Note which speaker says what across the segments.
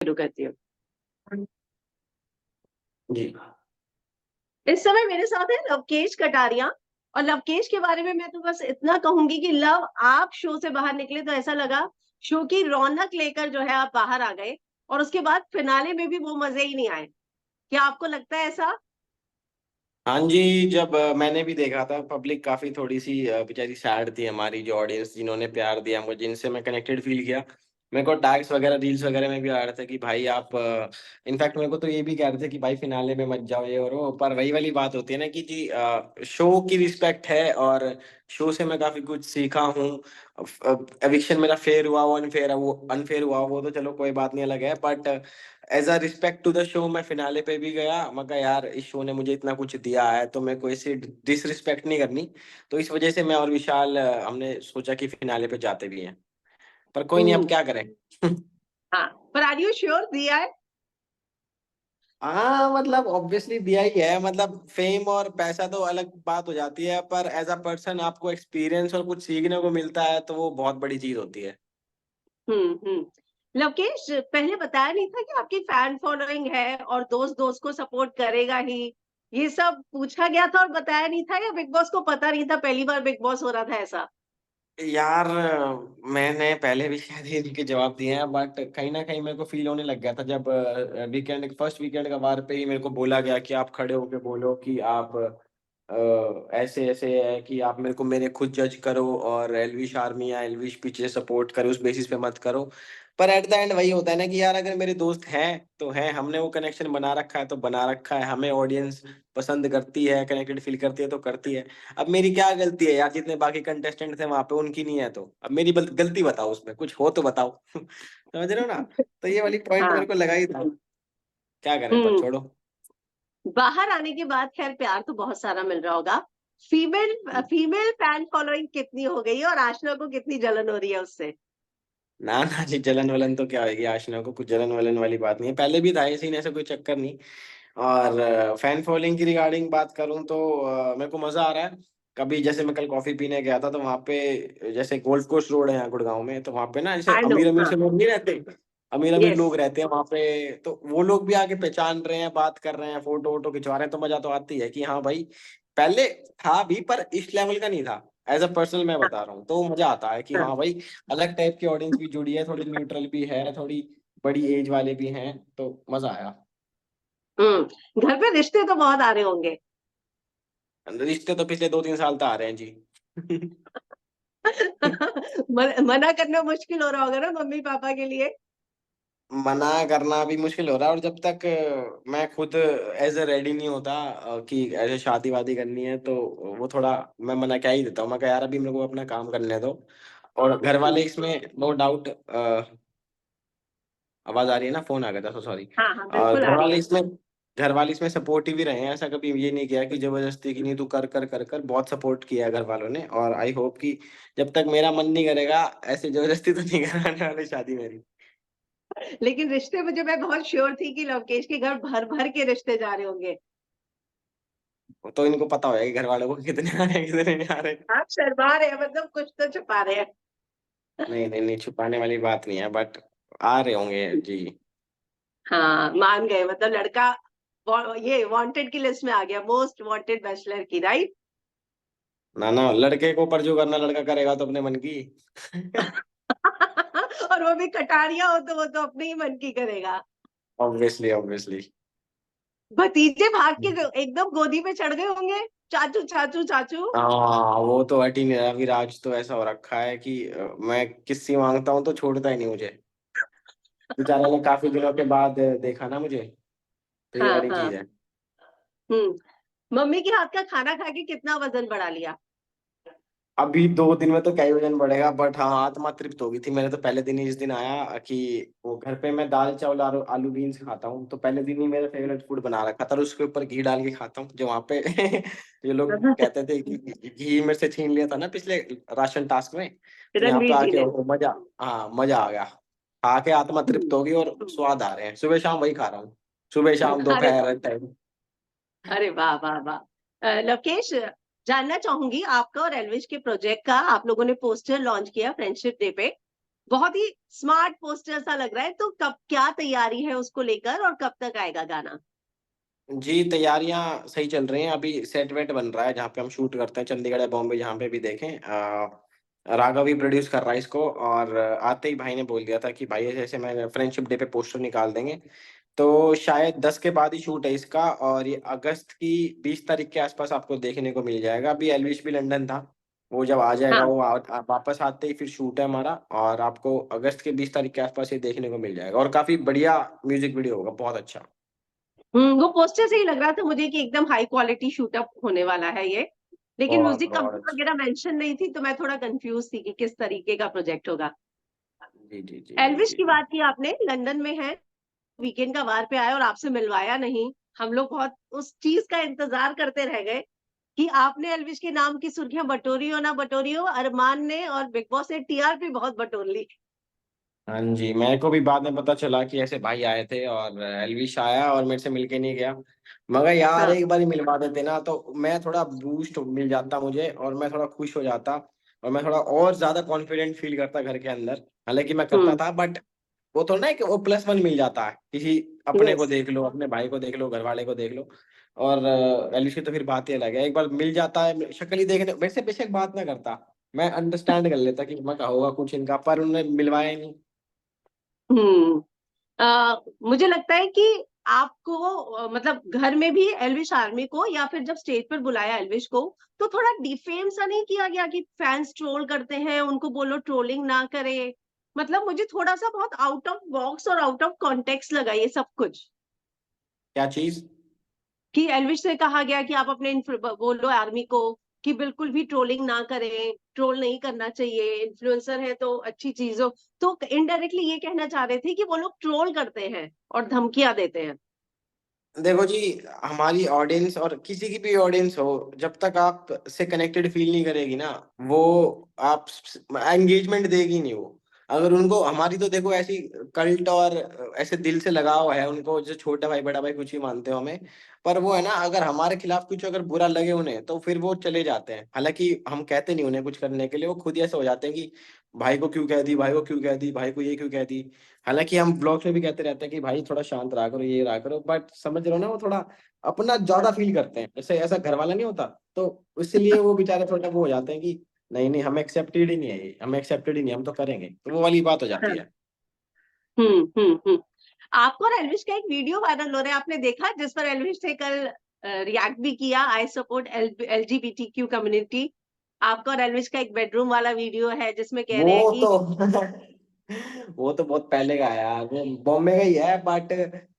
Speaker 1: शुरू करती हूँ।
Speaker 2: जी।
Speaker 1: इस समय मेरे साथ है लवकेश कटारिया। और लवकेश के बारे में मैं तो बस इतना कहूंगी कि लव, आप शो से बाहर निकले तो ऐसा लगा शो की रौनक लेकर जो है आप बाहर आ गए, और उसके बाद फिनाले में भी वो मजे ही नहीं आए। क्या आपको लगता है ऐसा?
Speaker 2: हाँ जी, जब मैंने भी देखा था, पब्लिक काफी थोड़ी सी बेचारी सैड थी, हमारी जो ऑडियंस जिन्होंने प्यार दिया मुझे, जिनसे मैं कनेक्टेड फील किया। मेरे को टैग्स वगैरह रील्स वगैरह में भी आ रहे थे कि भाई आप, इनफैक्ट मेरे को तो ये भी कह रहे थे कि भाई फिनाले में मत जाओ ये और वो। पर वही वाली बात होती है ना कि जी शो की रिस्पेक्ट है, और शो से मैं काफी कुछ सीखा हूँ। एविक्शन मेरा फेयर हुआ, वो अनफेयर हुआ, वो तो चलो कोई बात नहीं, अलग है। But as a respect to the show मैं फिनाले पे भी गया। मैं कहा यार इस शो ने मुझे इतना कुछ दिया है तो मैं कोई ऐसी डिसरिस्पेक्ट नहीं करनी। तो इस वजह से मैं और विशाल हमने सोचा कि फिनाले पे जाते भी हैं। पर कोई नहीं, अब
Speaker 1: हम्म।
Speaker 2: क्या करें।
Speaker 1: हाँ, पर आर यू श्योर दिया है?
Speaker 2: हाँ मतलब ऑब्वियसली दिया ही है। मतलब फेम और पैसा तो अलग बात हो जाती है, पर एज अ पर्सन आपको एक्सपीरियंस और कुछ सीखने को मिलता है तो वो बहुत बड़ी चीज होती है।
Speaker 1: लवकेश, पहले बताया नहीं था कि आपकी फैन फॉलोइंग है और दोस्त दोस्त को सपोर्ट करेगा ही? ये सब पूछा गया था और बताया नहीं था, या बिग बॉस को पता नहीं था, पहली बार बिग बॉस हो रहा था ऐसा?
Speaker 2: यार मैंने पहले भी शायद इनके जवाब दिए हैं, बट कहीं ना कहीं मेरे को फील होने लग गया था जब फर्स्ट वीकेंड का वार पे ही मेरे को बोला गया कि आप खड़े होके बोलो कि आप ऐसे ऐसे है कि आप मेरे को मेरे खुद जज करो, और एलविश आर्मी या एलविश पीछे सपोर्ट करो, उस बेसिस पे मत करो। पर एट द एंड वही होता है ना कि यार अगर मेरे दोस्त हैं तो हैं, हमने वो कनेक्शन बना रखा है तो बना रखा है, हमें ऑडियंस पसंद करती है, कनेक्टेड फील करती है तो करती है। अब मेरी क्या गलती है यार, जितने बाकी कंटेस्टेंट थे वहां पे उनकी नहीं है, तो अब मेरी गलती बताओ, उसमें कुछ हो तो बताओ। समझ रहे हो ना। तो ये वाली पॉइंट
Speaker 1: हाँ।
Speaker 2: मेरे को लगा ही था। क्या करें, पर
Speaker 1: हम्म।
Speaker 2: छोड़ो।
Speaker 1: बाहर आने के बाद खैर प्यार तो बहुत सारा मिल रहा होगा। फीमेल फीमेल फैन फॉलोइंग कितनी हो गई है, और आशना को कितनी जलन हो रही है उससे?
Speaker 2: ना ना जी, जलन वलन तो क्या होगी, आशना को कुछ जलन वलन वाली बात नहीं है, पहले भी था ये सीन, ऐसा कोई चक्कर नहीं। और फैन फॉलोइंग की रिगार्डिंग बात करूं तो मेरे को मजा आ रहा है। कभी जैसे मैं कल कॉफी पीने गया था तो वहां पे, जैसे गोल्फ कोर्स रोड है यहाँ गुड़गांव में, तो वहां पे ना जैसे
Speaker 1: आई नो।
Speaker 2: अमीर अमीर
Speaker 1: हाँ।
Speaker 2: से लोग नहीं रहते, अमीर अमीर
Speaker 1: यस।
Speaker 2: लोग रहते हैं वहां पे, तो वो लोग भी आके पहचान रहे हैं, बात कर रहे हैं, फोटो वोटो खिंचवा रहे हैं, तो मजा तो आती है कि हाँ भाई पहले था भी, पर इस लेवल का नहीं था। एज अ पर्सनल मैं बता रहा हूँ, तो मजा आता है कि
Speaker 1: हाँ।
Speaker 2: हाँ भाई अलग टाइप की ऑडियंस भी जुड़ी है, थोड़ी न्यूट्रल भी है, थोड़ी बड़ी एज वाले भी हैं, तो मजा आया।
Speaker 1: घर पे रिश्ते तो बहुत आ रहे होंगे।
Speaker 2: रिश्ते तो पिछले 2-3 साल तो आ रहे हैं जी।
Speaker 1: मना करना मुश्किल हो रहा होगा ना मम्मी पापा के लिए?
Speaker 2: मना करना भी मुश्किल हो रहा है, और जब तक मैं खुद एज ए रेडी नहीं होता कि ऐसे शादी वादी करनी है, तो वो थोड़ा मैं मना क्या ही देता हूँ। मैं कहा यार अभी मेरे को अपना काम करने दो। और घर वाले इसमें नो डाउट, आवाज आ रही है ना, फोन आ गया था, सो सॉरी।
Speaker 1: हाँ हाँ, बिल्कुल आ
Speaker 2: घर
Speaker 1: रही
Speaker 2: वाले
Speaker 1: है।
Speaker 2: इसमें घर वाले इसमें सपोर्टिव ही रहे हैं, ऐसा कभी ये नहीं किया कि जबरदस्ती की, नहीं तू कर कर कर कर, बहुत सपोर्ट किया है घर वालों ने। और आई होप कि जब तक मेरा मन नहीं करेगा, ऐसे जबरदस्ती तो नहीं कराने वाले शादी मेरी।
Speaker 1: लेकिन रिश्ते मुझे, मैं बहुत श्योर थी कि लवकेश के घर भर भर के रिश्ते जा रहे होंगे।
Speaker 2: तो इनको पता होगा कि घर वालों को कितने आ रहे हैं कितने नहीं आ रहे।
Speaker 1: आप शर्मा रहे हैं, मतलब कुछ तो छुपा रहे हैं।
Speaker 2: नहीं नहीं नहीं, छुपाने वाली बात नहीं है, बट आ रहे होंगे जी।
Speaker 1: हाँ, मान गए, मतलब लड़का ये वांटेड की लिस्ट में आ गया, मोस्ट वांटेड बैचलर की, राइट?
Speaker 2: ना ना, लड़के को पर जो करना लड़का करेगा तो अपने मन की।
Speaker 1: और वो भी कटारिया हो तो वो तो अपने ही मन की करेगा।
Speaker 2: Obviously obviously.
Speaker 1: भतीजे भाग के एकदम गोदी पे चढ़ गए होंगे, चाचू चाचू चाचू।
Speaker 2: हाँ वो तो हट ही नहीं रहा, विराज तो ऐसा हो रखा है कि मैं किस्सी मांगता हूँ तो छोड़ता ही नहीं मुझे। बेचारे ने काफी दिनों के बाद देखा ना मुझे, तो ये
Speaker 1: हाँ
Speaker 2: वाली
Speaker 1: हाँ।
Speaker 2: चीज है।
Speaker 1: मम्मी के हाथ का खाना खा के कितना वजन बढ़ा लिया?
Speaker 2: अभी 2 दिन में तो क्या ही वजन बढ़ेगा, बट हाँ आत्मा तृप्त होगी थी। मैंने तो पहले दिन ही इस दिन आया कि वो घर पे मैं दाल चावल आलू आलू बीन्स खाता हूँ, तो पहले दिन ही मेरा फेवरेट फूड बना रखा था, और उसके ऊपर घी डाल के खाता हूँ, जो वहाँ पे ये लोग कहते थे कि घी मेरे से छीन लिया था ना पिछले राशन टास्क में, तो यहाँ पे
Speaker 1: रणवीर जी
Speaker 2: आके
Speaker 1: ने।
Speaker 2: मजा, हाँ मजा आ गया। खा के आत्मा तृप्त होगी, और स्वाद आ रहे हैं, सुबह शाम वही खा रहा हूँ, सुबह शाम
Speaker 1: अरे
Speaker 2: दोपहर
Speaker 1: वाह,
Speaker 2: हर टाइम।
Speaker 1: अरे वाह वाह वाह। लोकेश, जानना चाहूंगी आपका और एलविश के प्रोजेक्ट का, आप लोगों ने पोस्टर लॉन्च किया फ्रेंडशिप डे पे। बहुत ही स्मार्ट पोस्टर सा लग रहा है। तो कब क्या तैयारी है उसको लेकर और कब तक आएगा गाना?
Speaker 2: जी तैयारियां सही चल रही हैं। अभी सेट वेट बन रहा है जहाँ पे हम शूट करते हैं, चंडीगढ़ या बॉम्बे, जहाँ पे भी देखें। राघव भी प्रोड्यूस कर रहा है इसको, और आते ही भाई ने बोल दिया था कि भाई ऐसे ऐसे मैं फ्रेंडशिप डे पे पोस्टर निकाल देंगे। तो शायद 10 के बाद ही शूट है इसका, और ये अगस्त की 20 तारीख के आसपास आपको देखने को मिल जाएगा। अभी एलविश भी लंदन था, वो जब आ जाएगा,
Speaker 1: हाँ।
Speaker 2: वो वापस आते ही फिर शूट है हमारा, और आपको अगस्त के 20 तारीख के आसपास ये देखने को मिल जाएगा। और काफी बढ़िया म्यूजिक वीडियो होगा, बहुत अच्छा।
Speaker 1: वो पोस्टर से ही लग रहा था मुझे कि एकदम हाई क्वालिटी शूटअप होने वाला है ये। लेकिन
Speaker 2: बहुत
Speaker 1: म्यूजिक
Speaker 2: बहुत
Speaker 1: कंपनी
Speaker 2: अच्छा।
Speaker 1: वगैरह मेंशन नहीं थी, तो मैं थोड़ा कंफ्यूज थी कि किस तरीके का प्रोजेक्ट होगा।
Speaker 2: जी जी जी जी
Speaker 1: एल्विश
Speaker 2: जी
Speaker 1: की
Speaker 2: जी।
Speaker 1: बात की आपने, लंदन में है, वीकेंड का वार पे आया और आपसे मिलवाया नहीं। हम लोग बहुत उस चीज का इंतजार करते रह गए कि आपने एल्विश के नाम की सुर्खियां बटोरी हो ना बटोरी हो, अरमान ने और बिग बॉस ने टीआरपी बहुत बटोर ली।
Speaker 2: हाँ जी, मेरे को भी बाद में पता चला कि ऐसे भाई आए थे, और एलविश आया और मेरे से मिलके नहीं गया। मगर यार
Speaker 1: हाँ।
Speaker 2: एक बार ही मिलवा देते ना, तो मैं थोड़ा बूस्ट मिल जाता मुझे, और मैं थोड़ा खुश हो जाता, और मैं थोड़ा और ज्यादा कॉन्फिडेंट फील करता घर के अंदर। हालांकि मैं करता
Speaker 1: हम्म।
Speaker 2: था, बट वो तो ना कि वो +1 मिल जाता है, किसी अपने को
Speaker 1: यस।
Speaker 2: देख लो, अपने भाई को देख लो, घर वाले को देख लो। और एलविश की तो फिर बात ही अलग है, एक बार मिल जाता है, शक्ल ही देखने वैसे बेशक बात ना करता, मैं अंडरस्टैंड कर लेता कि मैं होगा कुछ इनका, पर उन्होंने मिलवाया ही नहीं।
Speaker 1: हम्म। मुझे लगता है कि आपको मतलब घर में भी एल्विश आर्मी को या फिर जब स्टेज पर बुलाया एल्विश को, तो थोड़ा डिफेम सा नहीं किया गया कि फैंस ट्रोल करते हैं उनको बोलो ट्रोलिंग ना करे? मतलब मुझे थोड़ा सा बहुत आउट ऑफ बॉक्स और आउट ऑफ कॉन्टेक्स्ट लगा ये सब कुछ।
Speaker 2: क्या चीज?
Speaker 1: कि एल्विश से कहा गया कि आप अपने बोलो आर्मी को कि बिल्कुल भी ट्रोलिंग ना करें, ट्रोल नहीं करना चाहिए, इन्फ्लुएंसर है तो अच्छी चीज हो। तो इनडायरेक्टली ये कहना चाह रहे थे कि वो लोग ट्रोल करते हैं और धमकियां देते हैं।
Speaker 2: देखो जी, हमारी ऑडियंस और किसी की भी ऑडियंस हो, जब तक आप से कनेक्टेड फील नहीं करेगी ना, वो आप एंगेजमेंट देगी नहीं वो। अगर उनको हमारी तो देखो ऐसी कल्ट और ऐसे दिल से लगाव है उनको, जो छोटा भाई बड़ा भाई कुछ ही मानते हो हमें। पर वो है ना, अगर हमारे खिलाफ कुछ अगर बुरा लगे उन्हें, तो फिर वो चले जाते हैं। हालांकि हम कहते नहीं उन्हें कुछ करने के लिए, वो खुद ही ऐसे हो जाते हैं कि भाई को क्यों कह दी, भाई को क्यों कह दी, भाई को ये क्यों कह दी। हालांकि हम ब्लॉग्स में भी कहते रहते हैं कि भाई थोड़ा शांत रहा करो, ये रहा करो, बट समझ रहे हो ना, वो थोड़ा अपना ज्यादा फील करते हैं, ऐसे ऐसा घर वाला नहीं होता। तो इसलिए वो बेचारे थोड़ा वो हो जाते हैं कि नहीं नहीं, हमें एक्सेप्टेड ही नहीं है ये, हमें एक्सेप्टेड ही नहीं, हम तो करेंगे, तो वो वाली बात हो जाती
Speaker 1: हाँ।
Speaker 2: है।
Speaker 1: हम्म। आपको और एल्विश का एक वीडियो वायरल हो रहा है, आपने देखा, जिस पर एल्विश ने कल रिएक्ट भी किया, आई सपोर्ट LGBTQ कम्युनिटी। आपका और एल्विश का एक बेडरूम वाला वीडियो है जिसमें कह रहे हैं
Speaker 2: वो
Speaker 1: कि
Speaker 2: तो वो तो बहुत पहले का है यार, वो बॉम्बे का ही है। बट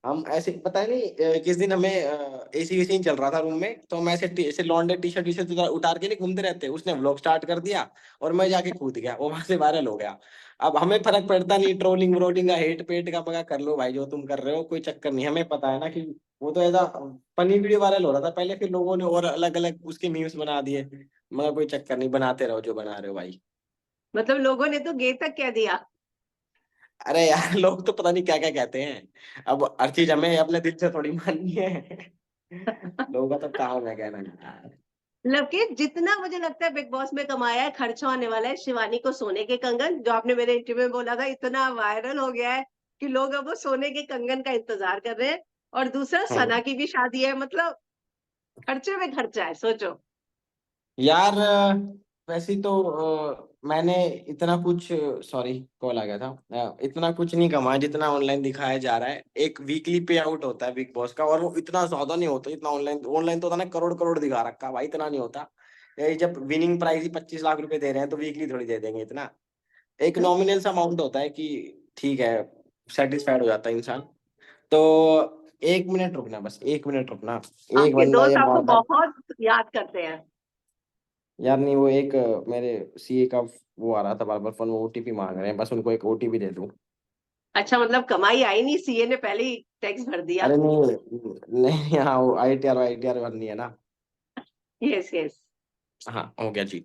Speaker 2: हम ऐसे पता नहीं किस दिन हमें एसी वेसी चल रहा था रूम में, तो हम ऐसे ऐसे लॉन्डे टी शर्ट उतार के नहीं घूमते रहते, उसने व्लॉग स्टार्ट कर दिया, और मैं जाके कूद गया, वो वहां से वायरल हो गया। अब हमें फर्क पड़ता नहीं, ट्रोलिंग व्रोलिंग का, हेट पेट का मगा कर लो भाई, जो तुम कर रहे हो कोई चक्कर नहीं, हमें पता है ना कि वो तो ऐसा फनी वीडियो वायरल हो रहा था पहले, फिर लोगों ने और अलग अलग उसके मीम्स बना दिए। मगर कोई चक्कर नहीं, बनाते रहो जो बना रहे हो भाई।
Speaker 1: मतलब लोगों ने तो गे तक कह दिया।
Speaker 2: अरे यार लोग तो पता नहीं क्या क्या कहते हैं, अब हर चीज हमें अपने दिल से थोड़ी माननी है। लोगों का तो काम है कहना यार।
Speaker 1: लवकेश, जितना मुझे लगता है बिग बॉस में कमाया है, खर्चा होने वाला है शिवानी को सोने के कंगन, जो आपने मेरे इंटरव्यू में बोला था, इतना वायरल हो गया है कि लोग अब वो सोने के कंगन का इंतजार कर रहे हैं। और दूसरा, सना
Speaker 2: हम्म।
Speaker 1: की भी शादी है, मतलब खर्चे में खर्चा है, सोचो।
Speaker 2: यार वैसे तो मैंने इतना कुछ, सॉरी कॉल आ गया था, इतना कुछ नहीं कमाया जितना ऑनलाइन दिखाया जा रहा है। एक वीकली पे आउट होता है बिग बॉस का, और वो इतना ज्यादा नहीं होता इतना ऑनलाइन ऑनलाइन तो होता ना, करोड़ करोड़ दिखा रखा भाई, इतना नहीं होता। ये जब विनिंग प्राइज ही 25 लाख रुपए दे रहे हैं, तो वीकली थोड़ी दे देंगे इतना। एक नॉमिनल सा अमाउंट होता है कि ठीक है, सेटिस्फाइड हो जाता है इंसान। तो 1 मिनट रुकना, बस 1 मिनट रुकना। एक
Speaker 1: आपके
Speaker 2: बंदा ये
Speaker 1: दोस्त आपको
Speaker 2: मारता है।
Speaker 1: बहुत याद करते हैं।
Speaker 2: यार नहीं, वो एक मेरे सीए का वो आ रहा था बार बार फोन, वो ओटीपी मांग रहे हैं, बस उनको एक ओटीपी दे दूं।
Speaker 1: अच्छा, मतलब कमाई आई नहीं, सीए ने पहले ही टैक्स भर दिया।
Speaker 2: अरे नहीं नहीं, हाँ वो आईटीआर भरनी है ना।
Speaker 1: Yes yes.
Speaker 2: हाँ हो गया जी।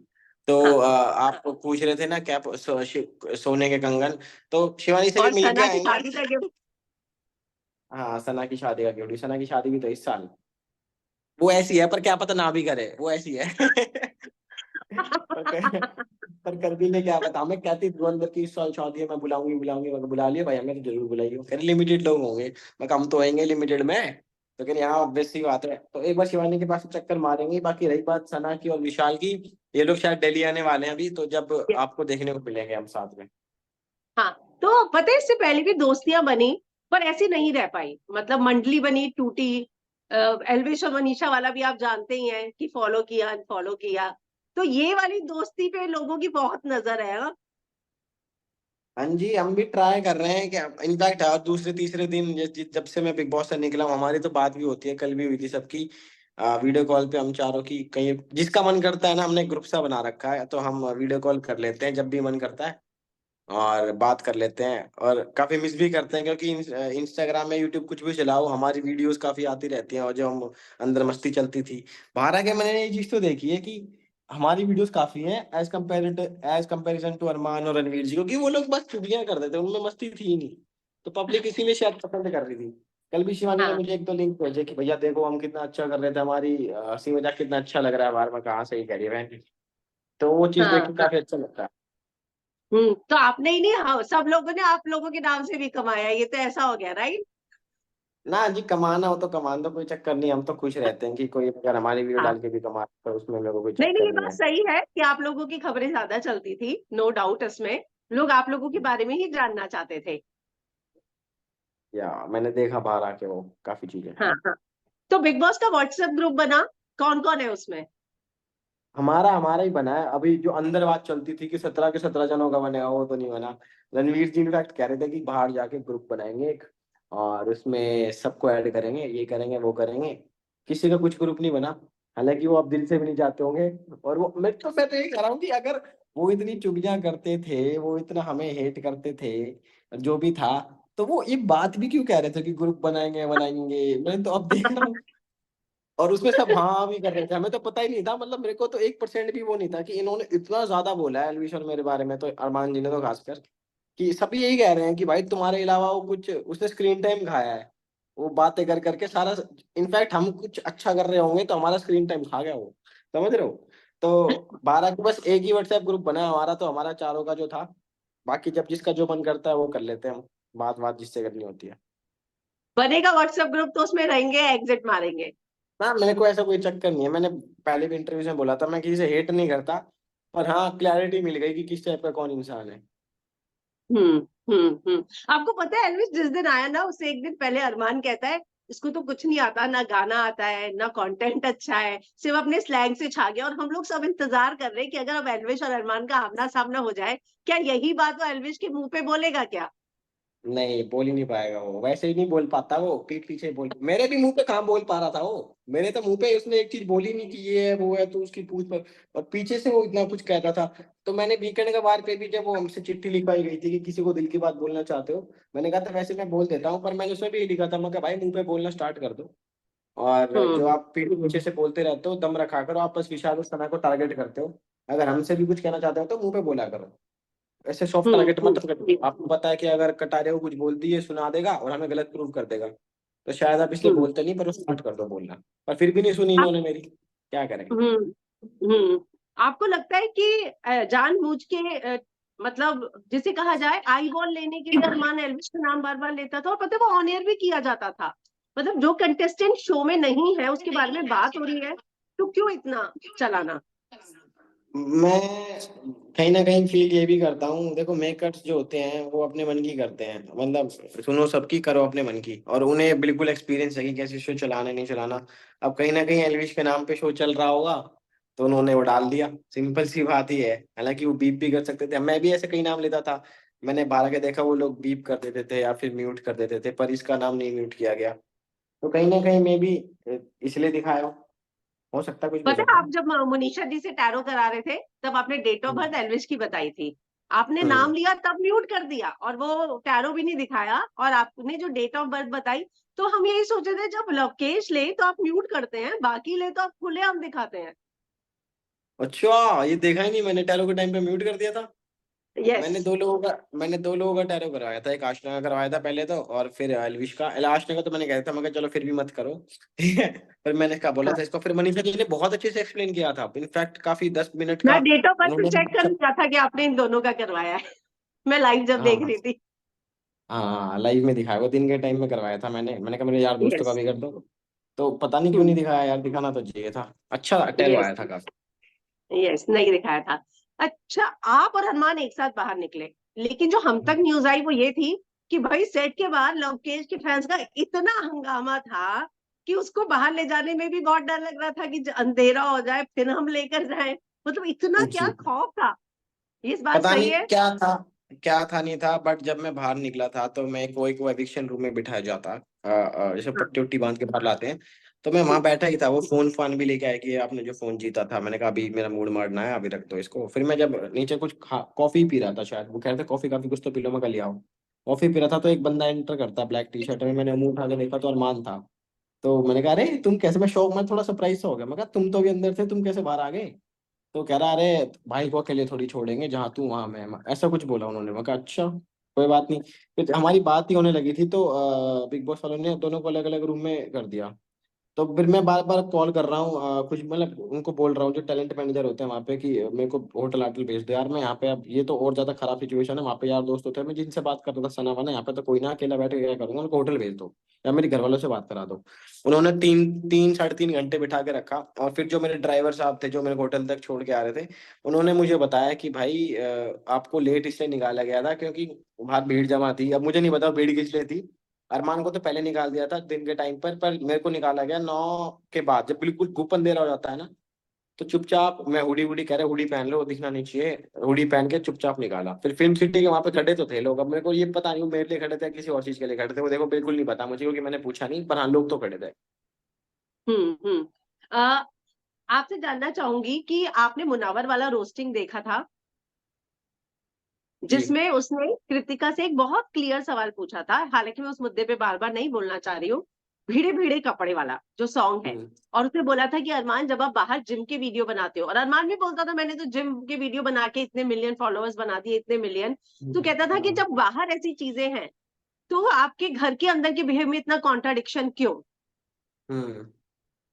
Speaker 2: तो
Speaker 1: हाँ।
Speaker 2: आप पूछ रहे थे ना क्या, सोने के कंगन, तो शिवानी से भी
Speaker 1: और
Speaker 2: मिल के
Speaker 1: सना की
Speaker 2: आएंगे।
Speaker 1: शादी का गिफ्ट।
Speaker 2: हाँ सना की शादी का ड्यूटी, सना की शादी भी तो इस साल। वो ऐसी है, पर क्या पता ना भी करे, वो ऐसी है। ओके। पर कर भी ले क्या पता, हमें कहती धुरंधर की इस साल शादी है, मैं बुलाऊंगी बुलाऊंगी, मैं कहा, बुला लिया भाई, हमें तो जरूर बुलाइयो, कह लिमिटेड लोग होंगे, मैं कहा, हम तो होंगे लिमिटेड में, तो कह यहाँ ऑब्वियस सी बात है, तो एक बार शिवानी के पास चक्कर मारेंगे। बाकी रही बात सना की और विशाल की, ये लोग शायद दिल्ली आने वाले हैं अभी, तो जब आपको देखने को मिलेंगे हम साथ में।
Speaker 1: हाँ, तो पता है इससे पहले भी दोस्तियां बनी, पर ऐसी नहीं रह पाई, मतलब मंडली बनी, टूटी। एल्विश और मनीषा वाला भी आप जानते ही हैं कि फॉलो किया अनफॉलो किया। तो ये वाली दोस्ती पे लोगों की बहुत नजर है, हाँ?
Speaker 2: हाँ जी, हम भी ट्राई कर रहे हैं कि इनफैक्ट हर दूसरे तीसरे दिन जब से मैं बिग बॉस से निकला हूँ, हमारी तो बात भी होती है, कल भी हुई थी सबकी, वीडियो कॉल पे हम चारों की, कहीं जिसका मन करता है ना, हमने ग्रुप सा बना रखा है, तो हम वीडियो कॉल कर लेते हैं जब भी मन करता है, और बात कर लेते हैं, और काफी मिस भी करते हैं, क्योंकि इंस्टाग्राम में यूट्यूब कुछ भी चलाओ, हमारी वीडियोस काफी आती रहती हैं, और जो हम अंदर मस्ती चलती थी बाहर आके, मैंने ये चीज तो देखी है कि हमारी वीडियोस काफी हैं एज कंपेरिजन टू अरमान और रणवीर जी, क्योंकि वो लोग बस चुगलियां कर देते, उनमें मस्ती थी ही नहीं, तो पब्लिक इसीलिए शायद पसंद कर रही थी। कल भी शिवानी ने
Speaker 1: हाँ,
Speaker 2: मुझे एक दो लिंक भेजे कि भैया देखो हम कितना अच्छा कर रहे थे, हमारी हंसी मजाक कितना अच्छा लग रहा है बाहर में, कहाँ से ही कह रही है बहन, तो वो चीज देख
Speaker 1: हाँ,
Speaker 2: के
Speaker 1: हाँ।
Speaker 2: काफी अच्छा लगता है।
Speaker 1: तो आपने ही नहीं, हाँ, सब लोगों ने आप लोगों के नाम से भी कमाया, ये तो ऐसा हो गया, राइट?
Speaker 2: ना जी, कमाना हो तो कमान दो, कोई चक्कर नहीं, हम तो खुश रहते हैं कि कोई अगर हमारी वीडियो
Speaker 1: हाँ,
Speaker 2: डाल के भी कमा तो उसमें मेरे को कोई
Speaker 1: नहीं नहीं,
Speaker 2: चक्कर
Speaker 1: ये
Speaker 2: नहीं
Speaker 1: बात
Speaker 2: है।
Speaker 1: सही है कि आप लोगों की खबरें ज्यादा चलती थी, नो डाउट इसमें। लोग आप लोगों के बारे में ही जानना चाहते थे।
Speaker 2: या मैंने देखा बाहर आके वो काफी चीजें।
Speaker 1: हाँ, हाँ। तो बिग बॉस का व्हाट्सएप ग्रुप बना, कौन कौन है उसमें?
Speaker 2: हमारा हमारा ही बना है, अभी जो अंदर बात चलती थी कि 17 के 17 जनों का बनेगा, वो तो नहीं बना। रणवीर जी इनफैक्ट कह रहे थे कि बाहर जाके ग्रुप बनाएंगे एक, और उसमें सबको ऐड करेंगे, ये करेंगे वो करेंगे, किसी का कुछ ग्रुप नहीं बना, हालांकि वो अब दिल से भी नहीं चाहते होंगे। और वो मैं तो ये कह रहा हूँ कि अगर वो इतनी चुगलियां करते थे, वो इतना हमें हेट करते थे, जो भी था, तो वो ये बात भी क्यों कह रहे थे कि ग्रुप बनाएंगे बनाएंगे, मैं तो अब देख रहा हूँ, और उसमें सब हाँ भी कर रहे थे, हमें तो पता ही नहीं था, मतलब मेरे को तो 1% भी वो नहीं था कि इन्होंने इतना ज्यादा बोला है अलविश और मेरे बारे में, तो अरमान जी ने तो खासकर, कि सभी यही कह रहे हैं कि भाई तुम्हारे अलावा वो कुछ उसने स्क्रीन टाइम खाया है, वो बातें कर करके सारा, इनफैक्ट हम कुछ अच्छा कर रहे होंगे तो हमारा स्क्रीन टाइम खा गया वो, समझ रहे हो। तो 12 के बस एक ही व्हाट्सएप ग्रुप बना है हमारा, तो हमारा चारों का जो था, बाकी जब जिसका जो मन करता है वो कर लेते हैं हम, बात बात जिससे करनी होती है।
Speaker 1: बनेगा व्हाट्सएप ग्रुप तो उसमें रहेंगे, एग्जिट मारेंगे।
Speaker 2: ना, मेरे को ऐसा कोई चक्कर नहीं है, मैंने पहले भी इंटरव्यू में बोला था, मैं किसी से हेट नहीं करता, पर हाँ क्लैरिटी मिल गई कि किस टाइप का कौन इंसान है।
Speaker 1: हम्म, आपको पता है एल्विस जिस दिन आया ना, उससे एक दिन पहले अरमान कहता है इसको तो कुछ नहीं आता, ना गाना आता है ना कंटेंट अच्छा है, सिर्फ अपने स्लैंग से छा गया। और हम लोग सब इंतजार कर रहे हैं कि अगर अब एल्विश और अरमान का आमना सामना हो जाए, क्या यही बात वो एल्विश के मुंह पे बोलेगा क्या?
Speaker 2: नहीं, बोल ही नहीं पाएगा वो, वैसे ही नहीं बोल पाता वो, पीठ पीछे बोल, मेरे भी मुंह पे कहाँ बोल पा रहा था वो, मेरे तो मुंह पे उसने एक चीज बोली नहीं कि ये है वो है, तो उसकी पूछ पर, और पीछे से वो इतना कुछ कहता था। तो मैंने वीकेंड का बार पे भी जब वो हमसे चिट्ठी लिखवाई गई थी कि किसी को दिल की बात बोलना चाहते हो, मैंने कहा था वैसे मैं बोल देता हूँ, पर मैंने उसमें भी ये लिखा था, मैं कहा भाई मुंह पे बोलना स्टार्ट कर दो, और जो
Speaker 1: हम्म,
Speaker 2: आप पीठ पीछे से बोलते रहते हो दम रखा करो, आप बस विशाल उस समय को टारगेट करते हो, अगर हमसे भी कुछ कहना चाहते हो तो मुंह पे बोला करो, ऐसे सॉफ्ट
Speaker 1: हम्म,
Speaker 2: टारगेट मत करो, आपको पता है कि अगर कटारे को कुछ बोल दिए सुना देगा और हमें गलत प्रूव कर देगा, तो शायद आप इसलिए
Speaker 1: हम्म।
Speaker 2: बोलते नहीं, पर स्टार्ट कर दो बोलना, पर फिर भी नहीं सुनी
Speaker 1: आप,
Speaker 2: इन्होंने मेरी, क्या करें।
Speaker 1: आपको लगता है कि जानबूझ के, मतलब जिसे कहा जाए आई बॉल लेने के लिए अरमान एल्विश का नाम बार बार लेता था, और पता है वो ऑन एयर भी किया जाता था, मतलब जो कंटेस्टेंट शो में नहीं है उसके बारे में बात हो रही है, तो क्यों इतना चलाना?
Speaker 2: मैं कहीं ना कहीं फील ये भी करता हूँ, देखो मेकर्स जो होते हैं वो अपने मन की करते हैं, मतलब सुनो सबकी करो अपने मन की, और उन्हें बिल्कुल एक्सपीरियंस है कि कैसे शो चलाना नहीं चलाना। अब कहीं ना कहीं एलविश के नाम पे शो चल रहा होगा, तो उन्होंने वो डाल दिया, सिंपल सी बात ही है, हालांकि वो बीप भी कर सकते थे, मैं भी ऐसे कई नाम लेता था, मैंने बाहर के देखा वो लोग बीप कर देते थे या फिर म्यूट कर देते थे, पर इसका नाम नहीं म्यूट किया गया, तो कहीं ना कहीं मैं भी इसलिए दिखाया हो सकता है, कुछ भी हो
Speaker 1: पता
Speaker 2: सकता
Speaker 1: है
Speaker 2: है।
Speaker 1: आप जब मुनीषा जी से टैरो करा रहे थे, तब आपने डेट ऑफ बर्थ एल्विश की बताई थी, आपने
Speaker 2: हम्म।
Speaker 1: नाम लिया तब म्यूट कर दिया, और वो टैरो भी नहीं दिखाया, और आपने जो डेट ऑफ बर्थ बताई, तो हम यही सोचे थे जब लवकेश ले तो आप म्यूट करते हैं, बाकी ले तो आप खुलेआम दिखाते हैं।
Speaker 2: अच्छा, ये देखा ही नहीं मैंने, टैरो के टाइम पे म्यूट कर दिया था।
Speaker 1: यस।
Speaker 2: मैंने दो लोगों का टैरो करवाया था। एक आशना का करवाया था पहले तो, और फिर अलविश का। आशना का तो मैंने कहा था, मैं कहा चलो फिर भी मत करो। ठीक है। फिर मैंने कहा बोला
Speaker 1: हाँ,
Speaker 2: था इसको, फिर मनीषा जी ने बहुत अच्छे से एक्सप्लेन किया था, इनफैक्ट काफी 10 मिनट
Speaker 1: मैं
Speaker 2: का
Speaker 1: डेट ऑफ बर्थ
Speaker 2: उन्होंने।
Speaker 1: चेक कर लिया था कि आपने इन दोनों का करवाया है। मैं लाइव जब देख
Speaker 2: हाँ
Speaker 1: रही थी।
Speaker 2: हाँ, लाइव में दिखाया, वो दिन के टाइम में करवाया था मैंने कहा मेरे यार दोस्तों का
Speaker 1: यस।
Speaker 2: भी कर दो। तो पता नहीं क्यों नहीं दिखाया यार, दिखाना तो चाहिए था। अच्छा टैरो
Speaker 1: यस।
Speaker 2: आया था काफी।
Speaker 1: यस, नहीं दिखाया था। अच्छा, आप और हनुमान एक साथ बाहर निकले, लेकिन जो हम तक न्यूज आई वो ये थी कि भाई सेट के बाहर लवकेश के फैंस का इतना हंगामा था कि उसको बाहर ले जाने में भी बहुत डर लग रहा था कि अंधेरा हो जाए फिर हम लेकर जाए। मतलब इतना क्या
Speaker 2: जी।
Speaker 1: खौफ था। ये इस बात
Speaker 2: पता
Speaker 1: सही
Speaker 2: नहीं
Speaker 1: है।
Speaker 2: क्या था नहीं था, बट जब मैं बाहर निकला था तो मैं कोई को एविक्शन रूम में बिठाया जाता, जैसे
Speaker 1: हाँ।
Speaker 2: पट्टी उट्टी बांध के बाहर लाते हैं। तो मैं वहां बैठा ही था, वो फोन फान भी लेके आया कि आपने जो फोन जीता था। मैंने कहा अभी मेरा मूड मारना है, अभी रख दो इसको। फिर मैं जब नीचे कुछ कॉफी पी रहा था, शायद वो कह रहे थे कॉफी काफी कुछ तो पी लो, मैं कहा ले आओ। कॉफी पी रहा था तो एक बंदा एंटर करता ब्लैक टी शर्ट में, मैंने मुंह उठा के देखा तो अरमान था। तो मैंने कहा अरे तुम कैसे, मैं शौक में थोड़ा सरप्राइज हो गया। मैं कहा तुम तो भी अंदर थे, तुम कैसे बाहर आ गए। तो कह रहा अरे भाई को अकेले थोड़ी छोड़ेंगे, जहाँ तू वहां मैं, ऐसा कुछ बोला उन्होंने। मैं कहा अच्छा कोई बात नहीं। फिर हमारी बात ही होने लगी थी तो बिग बॉस वालों ने दोनों को अलग अलग रूम में कर दिया। तो फिर मैं बार बार कॉल कर रहा हूँ, कुछ मतलब उनको बोल रहा हूँ जो टैलेंट मैनेजर होते हैं वहाँ पे, कि मेरे को होटल आटल भेज दो यार, मैं यहाँ पे, अब ये तो और ज्यादा खराब सिचुएशन है। वहाँ पे यार दोस्त होते हैं, मैं जिनसे बात कर रहा था सना वना, यहाँ पे तो कोई ना, अकेला बैठ के क्या करूंगा, उनको होटल भेज दो या मेरे घर वालों से बात करा दो। उन्होंने 3 3 साढ़े 3 घंटे बिठा के रखा, और फिर जो मेरे ड्राइवर साहब थे जो मेरे को होटल तक छोड़ के आ रहे थे, उन्होंने मुझे बताया कि भाई आपको लेट इसलिए निकाला गया था क्योंकि बाहर भीड़ जमा थी। अब मुझे नहीं पता भीड़ किस लिए थी। अरमान को तो पहले निकाल दिया था दिन के टाइम पर मेरे को निकाला गया 9 के बाद, जब बिल्कुल धूप अंधेरा हो जाता है ना। तो चुपचाप मैं हुडी वुडी कह रहे हुडी पहन लो, दिखना नहीं चाहिए। हुडी पहन के चुपचाप निकाला। फिर फिल्म सिटी के वहां पे खड़े तो थे लोग, अब मेरे को ये पता नहीं वो मेरे लिए खड़े थे या किसी और चीज के लिए खड़े थे, वो देखो बिल्कुल नहीं पता मुझे क्योंकि मैंने पूछा नहीं, पर हाँ लोग तो खड़े थे।
Speaker 1: हम्म। आपसे जानना चाहूंगी कि आपने मुनावर वाला रोस्टिंग देखा था,
Speaker 2: जी।
Speaker 1: जिसमें उसने कृतिका से एक बहुत क्लियर सवाल पूछा था। हालांकि मैं उस मुद्दे पे बार बार नहीं बोलना चाह रही हूँ। भीड़े भीड़े कपड़े वाला जो सॉन्ग है।
Speaker 2: हम्म
Speaker 1: और उसने बोला था कि अरमान जब आप बाहर जिम के वीडियो बनाते हो, और अरमान भी बोलता था मैंने तो जिम के वीडियो बना के इतने मिलियन फॉलोअर्स बना दिए, इतने मिलियन। तो कहता था कि
Speaker 2: हाँ।
Speaker 1: जब बाहर ऐसी चीजें हैं तो आपके घर के अंदर के बिहेव में इतना कॉन्ट्राडिक्शन क्यों।
Speaker 2: हम्म।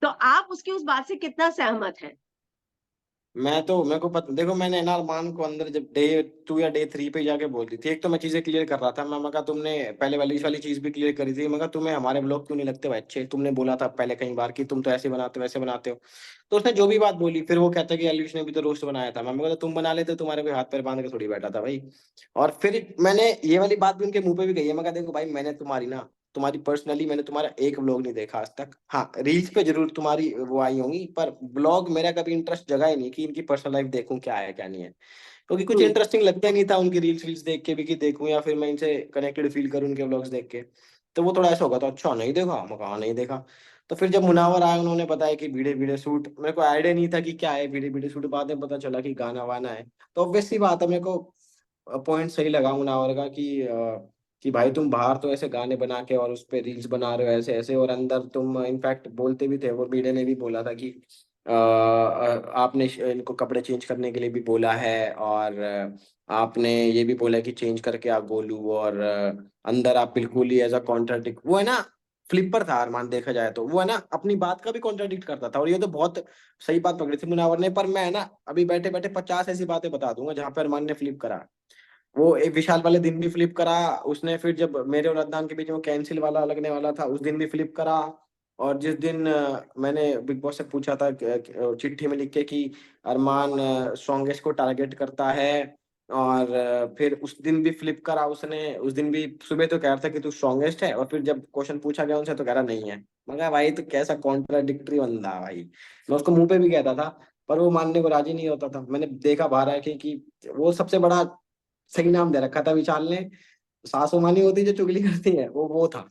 Speaker 1: तो आप उसकी उस बात से कितना सहमत हैं।
Speaker 2: मैं तो, मेरे को पता, देखो मैंने ना अरमान को अंदर जब डे 2 या डे 3 पे जाके बोल दी थी, एक तो मैं चीजें क्लियर कर रहा था। मैं कहा तुमने पहले वाली इस वाली चीज भी क्लियर करी थी। मैं कहा तुम्हें हमारे ब्लॉग क्यों नहीं लगते भाई अच्छे, तुमने बोला था पहले कई बार कि तुम तो ऐसे बनाते हो वैसे बनाते हो। तो उसने जो भी बात बोली, फिर वो कहता कि अलविश ने भी तो रोस्ट बनाया था। मैं कहा तुम बना लेते, तुम्हारे कोई हाथ पैर बांध के थोड़ी बैठा था भाई। और फिर मैंने ये वाली बात भी उनके मुंह पे भी कही है। मैं कहा देखो भाई, मैंने तुम्हारी पर्सनली मैंने तुम्हारा एक व्लॉग नहीं देखा आज तक। हाँ रील्स पे जरूर तुम्हारी वो आई होंगी, पर ब्लॉग मेरा कभी इंटरेस्ट जगा ही नहीं कि इनकी पर्सनल लाइफ देखूं क्या है क्या नहीं है। क्योंकि कुछ
Speaker 1: हम्म।
Speaker 2: इंटरेस्टिंग लगता ही नहीं था उनकी रील्स देख के भी, कि देखूं या फिर मैं इनसे कनेक्टेड फील करूं उनके व्लॉग्स देख के। तो वो थोड़ा ऐसा होगा, तो अच्छा नहीं देखा, मैं कहा नहीं देखा। तो फिर जब मुनावर आए उन्होंने बताया कि भीड़े भीड़े सूट, मेरे को आइडिया नहीं था कि क्या है भीड़े भीड़े सूट, बाद में पता चला कि गाना वाना है। तो ऑब्वियस सी बात है, मेरे को पॉइंट सही लगा मुनावर का कि भाई तुम बाहर तो ऐसे गाने बना के और उस पे रील्स बना रहे हो ऐसे ऐसे, और अंदर तुम इनफैक्ट बोलते भी थे, वो मीडिया ने भी बोला था कि आपने इनको कपड़े चेंज करने के लिए भी बोला है, और आपने ये भी बोला कि चेंज करके आप बोलू, और अंदर आप बिल्कुल ही एज अ कॉन्ट्राडिक्ट, वो है ना, फ्लिपर था अरमान देखा जाए तो, वो है ना अपनी बात का भी कॉन्ट्राडिक्ट करता था। और ये तो बहुत सही बात पकड़ी थी मुनावर ने। पर मैं ना अभी बैठे बैठे 50 ऐसी बातें बता दूंगा जहां पर अरमान ने फ्लिप करा। वो एक विशाल वाले दिन भी फ्लिप करा उसने, फिर जब मेरे और अदनान के बीच में कैंसिल वाला लगने वाला था उस दिन भी फ्लिप करा। और जिस दिन मैंने बिग बॉस से पूछा था चिट्ठी में लिख के कि अरमान स्ट्रॉन्गेस्ट को टारगेट करता है, और फिर उस दिन भी फ्लिप करा उसने। उस दिन भी सुबह तो कह रहा था कि तू स्ट्रॉन्गेस्ट है, और फिर जब क्वेश्चन पूछा गया उनसे तो कह रहा नहीं है। मगर भाई तो कैसा कॉन्ट्राडिक्टरी बंदा है भाई। मैं उसको मुंह पे भी कहता था, पर वो मानने को राजी नहीं होता था। मैंने देखा बाहर आके कि वो सबसे बड़ा सही नाम दे रखा था विशाल ने, सासू मानी होती जो चुगली करती है, वो था।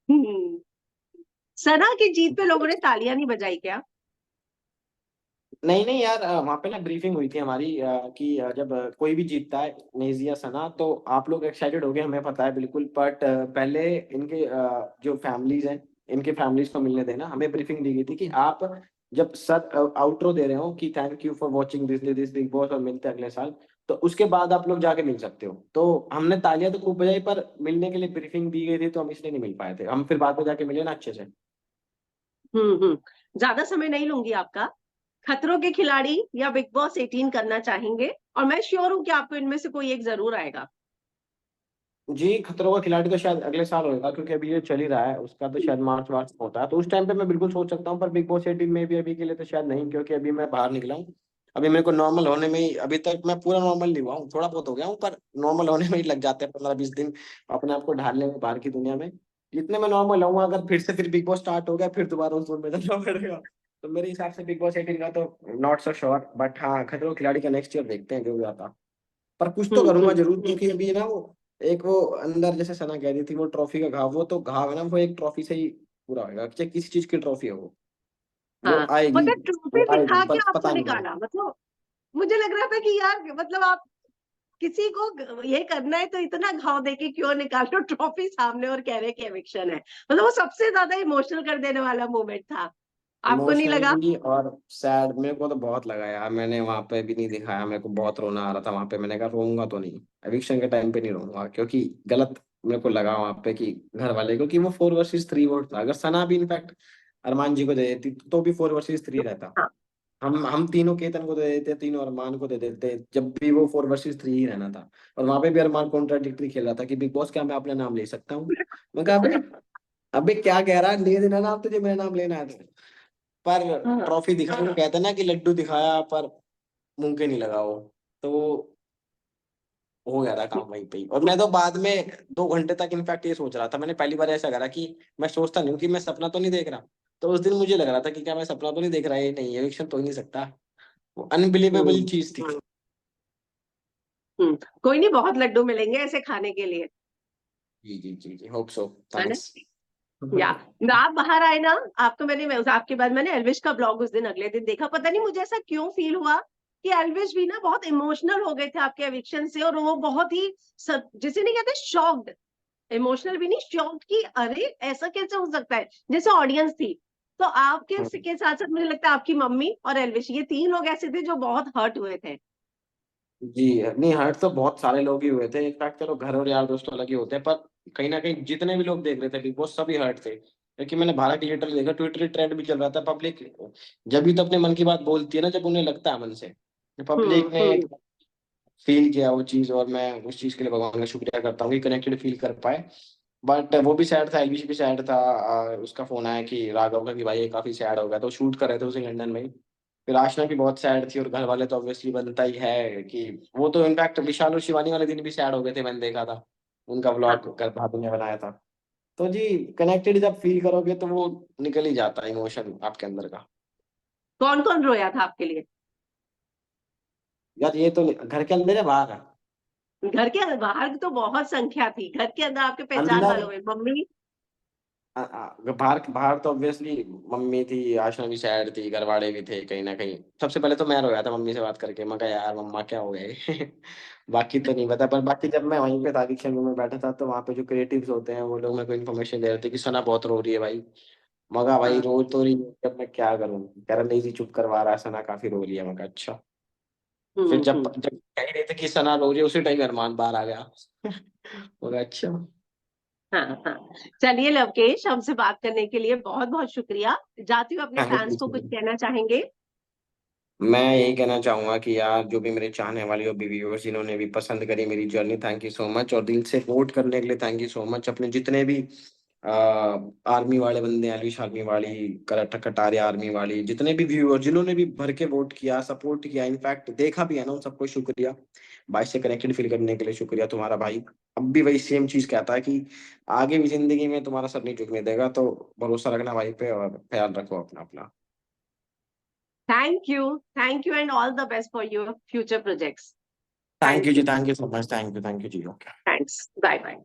Speaker 1: हम्म। सना की जीत पे लोगों ने तालियां नहीं बजाई क्या।
Speaker 2: नहीं नहीं यार, वहाँ पे ना ब्रीफिंग हुई थी हमारी, कि जब कोई भी जीतता है नेजिया सना, तो आप लोग एक्साइटेड हो गए, हमें पता है बिल्कुल। बट पहले इनके जो फैमिलीज हैं, इनके फैमिलीज को मिलने देना। हमें ब्रीफिंग दी गई थी कि आप जब सर आउटरो दे रहे हो कि thank you for watching this this big boss और मिलते हैं अगले साल, तो उसके बाद आप लोग जाके मिल सकते हो। तो हमने तालियां तो खूब बजाई, पर मिलने के लिए ब्रीफिंग दी गई थी तो हम इसलिए नहीं मिल पाए थे। हम फिर बाद में जाके मिले ना अच्छे से।
Speaker 1: ज्यादा समय नहीं लूंगी आपका। खतरों के खिलाड़ी या बिग बॉस 18 करना चाहेंगे, और मैं श्योर हूं कि आपको इनमें से कोई एक जरूर आएगा।
Speaker 2: जी, खतरों का खिलाड़ी तो शायद अगले साल होगा, क्योंकि अभी ये चल ही रहा है, उसका तो शायद मार्च मार्च में होता है, तो उस टाइम पे मैं बिल्कुल सोच सकता हूँ। पर बिग बॉस 18 में भी अभी के लिए तो शायद नहीं, क्योंकि अभी मैं बाहर निकला हूँ। अभी मेरे को नॉर्मल होने में ही, अभी तक मैं पूरा नॉर्मल नहीं हुआ हूँ, थोड़ा बहुत हो गया हूँ, पर नॉर्मल होने में ही लग जाते हैं 15-20 दिन अपने आप को ढालने में बाहर की दुनिया में। जितने मैं नॉर्मल हूँ, अगर फिर से फिर बिग बॉस स्टार्ट हो गया, फिर दोबारा उस जोन में जाना पड़ेगा। तो मेरे हिसाब से बिग बॉस 18 का तो नॉट सो श्योर, बट हाँ, खतरों के खिलाड़ी का नेक्स्ट ईयर देखते हैं जो भी आता। पर कुछ तो करूंगा
Speaker 1: हम्म।
Speaker 2: जरूर, क्योंकि अभी ना वो एक वो अंदर, जैसे सना कह रही थी, वो ट्रॉफी का घाव, वो तो घाव है ना, वो एक ट्रॉफी से ही पूरा होगा, चाहे किसी चीज की ट्रॉफी हो, वो
Speaker 1: हाँ,
Speaker 2: आएगी।
Speaker 1: मतलब ट्रॉफी
Speaker 2: वो आएगी,
Speaker 1: दिखा के
Speaker 2: पर
Speaker 1: आपको
Speaker 2: पता नहीं कब।
Speaker 1: निकाला, मतलब मुझे लग रहा था कि यार, मतलब आप किसी को ये करना है तो इतना घाव देके क्यों निकालो ट्रॉफी सामने और कह रहे कि एविक्शन है। मतलब वो सबसे ज्यादा इमोशनल कर देने वाला मोमेंट था। आपको नहीं
Speaker 2: इमोशनल
Speaker 1: लगा?
Speaker 2: भी और सैड मेरे को तो बहुत लगा यार। मैंने वहां पे भी नहीं दिखाया, मेरे को बहुत रोना आ रहा था वहां पे। मैंने कहा रोऊंगा तो नहीं, एविक्शन के टाइम पे नहीं रोऊंगा, क्योंकि गलत मेरे को लगा वहां पे कि घर वाले, क्योंकि वो 4 वर्सेस 3 वोट था। अगर सना भी इनफैक्ट अरमान जी को दे देती तो भी 4 वर्सेस 3 रहता।
Speaker 1: हाँ।
Speaker 2: हम तीनों केतन को दे देते, तीनों अरमान को दे देते, जब भी वो 4 वर्सेस 3 ही रहना था। और वहां पे भी अरमान कॉन्ट्राडिक्टरी खेल रहा था कि बिग बॉस क्या मैं अपना नाम ले सकता हूँ। मैं कहा अबे, अबे क्या कह रहा है, ले देना ना आप, तुझे मेरा नाम लेना है तो। पर
Speaker 1: हाँ।
Speaker 2: ट्रॉफी दिखा, वो कहते हैं ना कि लड्डू दिखाया पर मुंह के नहीं लगा वो। तो वो हो गया था काम वहीं पे ही। और मैं तो बाद में 2 घंटे तक इनफैक्ट ये सोच रहा था। मैंने पहली बार ऐसा करा कि मैं सोचता नहीं हूँ कि मैं सपना तो नहीं देख रहा। तो उस दिन मुझे लग रहा था कि क्या मैं सपना तो नहीं देख रहा, ये नहीं, एविक्शन तो ही नहीं सकता। वो अनबिलीवेबल
Speaker 1: हम्म।
Speaker 2: चीज थी।
Speaker 1: कोई नहीं, बहुत लड्डू मिलेंगे ऐसे खाने के लिए,
Speaker 2: जी जी जी जी, होप सो,
Speaker 1: है ना?
Speaker 2: थैंक्स।
Speaker 1: या आप बाहर आए ना, आपको आपके बाद मैंने एल्विश का ब्लॉग उस दिन अगले दिन देखा। पता नहीं मुझे ऐसा क्यों फील हुआ कि एल्विश भी ना बहुत इमोशनल हो गए थे आपके एविक्शन से, और वो बहुत ही जिसे नहीं कहते शॉक्ड, इमोशनल भी नहीं, शॉक्ड कि अरे ऐसा कैसे हो सकता है, जैसे ऑडियंस थी। तो आपके के साथ साथ मुझे लगता है आपकी मम्मी और एल्विश, ये 3 लोग ऐसे थे जो बहुत हर्ट हुए थे।
Speaker 2: जी, नहीं हर्ट तो बहुत सारे लोग ही हुए थे इनफैक्ट। चलो घर और यार दोस्त तो अलग ही होते हैं, पर कहीं ना कहीं जितने भी लोग देख रहे थे बिग बॉस सभी हर्ट थे। क्योंकि मैंने भारत डिजिटल देखा, ट्विटर ट्रेंड भी चल रहा था। पब्लिक जब भी तो अपने मन की बात बोलती है ना, जब उन्हें लगता है मन से। पब्लिक ने
Speaker 1: हम्म।
Speaker 2: फील किया वो चीज, और मैं उस चीज के लिए भगवान का शुक्रिया करता हूँ कि कनेक्टेड फील कर पाए। बट वो भी सैड था, एलबीसी भी सैड था। उसका फोन आया कि राघव का, कि भाई ये काफी सैड हो गया, तो शूट कर रहे थे उसे लंदन में ही। फिर आशना भी बहुत सैड थी, और घर वाले तो ऑब्वियसली बनता ही है कि वो तो इनफैक्ट विशाल और शिवानी वाले दिन भी सैड हो गए थे, मैंने देखा था उनका
Speaker 1: हाँ।
Speaker 2: व्लॉग कर भाभी ने बनाया था। तो जी, कनेक्टेड जब फील करोगे तो वो निकल ही जाता है इमोशन आपके अंदर का।
Speaker 1: कौन कौन रोया था आपके लिए?
Speaker 2: यार ये तो घर के अंदर है, बाहर है?
Speaker 1: घर के बाहर तो बहुत संख्या थी, घर के अंदर आपके पहचान
Speaker 2: अंदर।
Speaker 1: वालों में मम्मी।
Speaker 2: बाहर बाहर तो ऑब्वियसली मम्मी थी, आशना भी सैड थी, घर वाले भी थे कहीं ना कहीं। सबसे पहले तो मैं रोया था मम्मी से बात करके। मैं कहा यार मम्मा क्या हो गए। बाकी तो नहीं पता, पर बाकी जब मैं वहीं पे था दीक्षा में बैठा था, तो वहाँ पे जो क्रिएटिव्स होते हैं वो लोग मेरे को इन्फॉर्मेशन दे रहे थे कि सना बहुत रो रही है भाई। मगा भाई
Speaker 1: हाँ।
Speaker 2: रो तो रही है, अब मैं क्या करूँ। कह रहा नहीं जी चुप करवा रहा है, सना काफी रो रही है। मैं कहा अच्छा। फिर जब
Speaker 1: हम्म।
Speaker 2: जब कह ही रहे थे कि सना रो रही है, उसी टाइम अरमान बाहर आ गया। मगा अच्छा।
Speaker 1: हाँ हाँ। चलिए लवकेश, हमसे बात करने के लिए बहुत बहुत शुक्रिया। जाती हूँ, अपने
Speaker 2: थैंक
Speaker 1: फैंस को कुछ
Speaker 2: यू।
Speaker 1: कहना चाहेंगे?
Speaker 2: मैं यही कहना चाहूंगा कि यार जो भी मेरे चाहने वाले और भी व्यूअर्स जिन्होंने भी पसंद करी मेरी journey, thank you so much. और दिल से वोट करने के लिए थैंक यू सो मच। अपने जितने भी आर्मी वाले बंदे, एलिश आर्मी वाली, कटारिया आर्मी वाली, जितने भी व्यूअर जिन्होंने भी भर के वोट किया, सपोर्ट किया, इनफैक्ट देखा भी है ना, उन सबको शुक्रिया। भाई से कनेक्टेड फील करने के लिए शुक्रिया। तुम्हारा भाई अब भी वही सेम चीज कहता है कि आगे भी जिंदगी में तुम्हारा सर नहीं झुकने देगा। तो भरोसा रखना भाई पे, और ख्याल रखो अपना अपना।
Speaker 1: Thank you and all the best for your future projects.
Speaker 2: Thank you
Speaker 1: thank
Speaker 2: ji,
Speaker 1: you.
Speaker 2: Thank you so much, thank you ji.
Speaker 1: Thanks, bye bye.